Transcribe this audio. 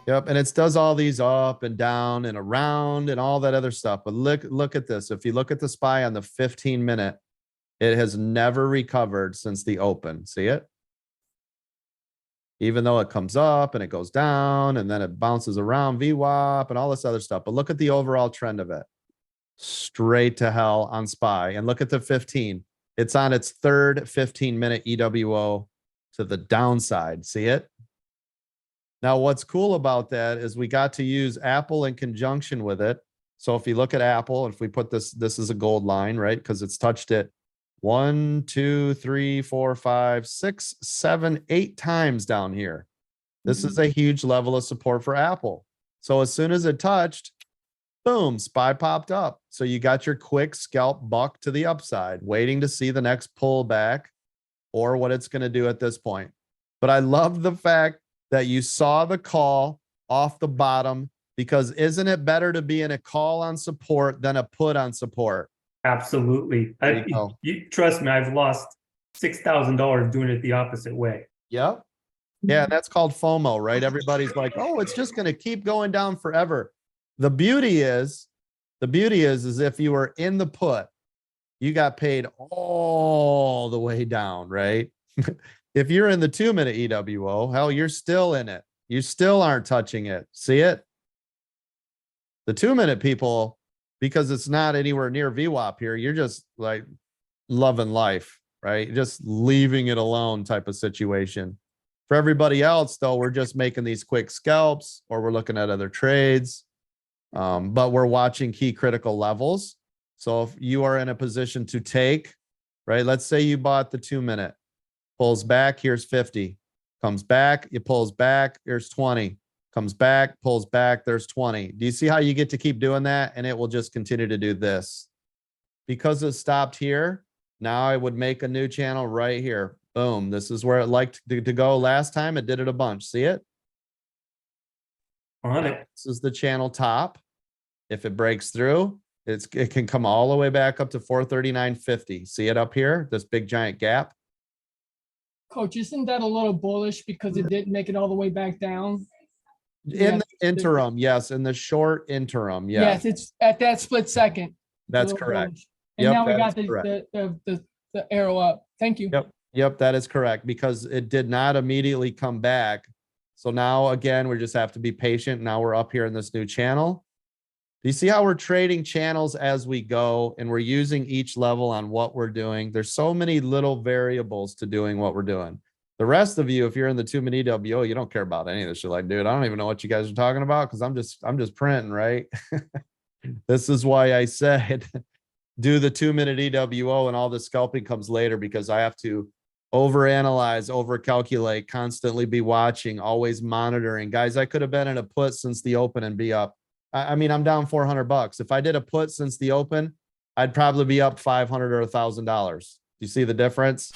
Yep, and it does all these up and down and around and all that other stuff. But look at this. If you look at the SPY on the 15-minute, it has never recovered since the open. See it? Even though it comes up and it goes down and then it bounces around VWAP and all this other stuff. But look at the overall trend of it. Straight to hell on SPY. And look at the 15. It's on its third 15-minute EWO to the downside. See it? Now, what's cool about that is we got to use Apple in conjunction with it. So if you look at Apple, if we put this is a gold line, right? Because it's touched it 1, 2, 3, 4, 5, 6, 7, 8 times down here. This is a huge level of support for Apple. So as soon as it touched, boom, SPY popped up. So you got your quick scalp buck to the upside, waiting to see the next pullback or what it's going to do at this point. But I love the fact that you saw the call off the bottom, because isn't it better to be in a call on support than a put on support? Absolutely. You trust me, I've lost $6,000 doing it the opposite way. Yep. Yeah, that's called FOMO, right? Everybody's like, oh, it's just going to keep going down forever. The beauty is if you were in the put, you got paid all the way down, right? If you're in the 2-minute EWO, hell, you're still in it. You still aren't touching it. See it? The 2-minute people, because it's not anywhere near VWAP here, you're just like loving life, right? Just leaving it alone type of situation. For everybody else, though, we're just making these quick scalps or we're looking at other trades, but we're watching key critical levels. So if you are in a position to take, right, let's say you bought the 2-minute, pulls back, here's 50, comes back, it pulls back, here's 20, comes back, pulls back, there's 20. Do you see how you get to keep doing that? And it will just continue to do this. Because it stopped here, now I would make a new channel right here. Boom. This is where it liked to go last time. It did it a bunch. See it? On it. This is the channel top. If it breaks through, it can come all the way back up to 439.50. See it up here? This big giant gap. Coach, isn't that a little bullish because it didn't make it all the way back down? In the interim, yes. In the short interim, yes. Yes, it's at that split second. That's correct. Bullish. And Yep, now we that got is the arrow up. Thank you. Yep, that is correct, because it did not immediately come back. So now, again, we just have to be patient. Now we're up here in this new channel. Do you see how we're trading channels as we go, and we're using each level on what we're doing? There's so many little variables to doing what we're doing. The rest of you, if you're in the 2-minute EWO, you don't care about any of this. You're like, dude, I don't even know what you guys are talking about, because I'm just printing, right? This is why I said do the 2-minute EWO and all the scalping comes later, because I have to overanalyze, overcalculate, constantly be watching, always monitoring. Guys, I could have been in a put since the open and be up. I mean, I'm down $400. If I did a put since the open, I'd probably be up $500 or $1,000. You see the difference?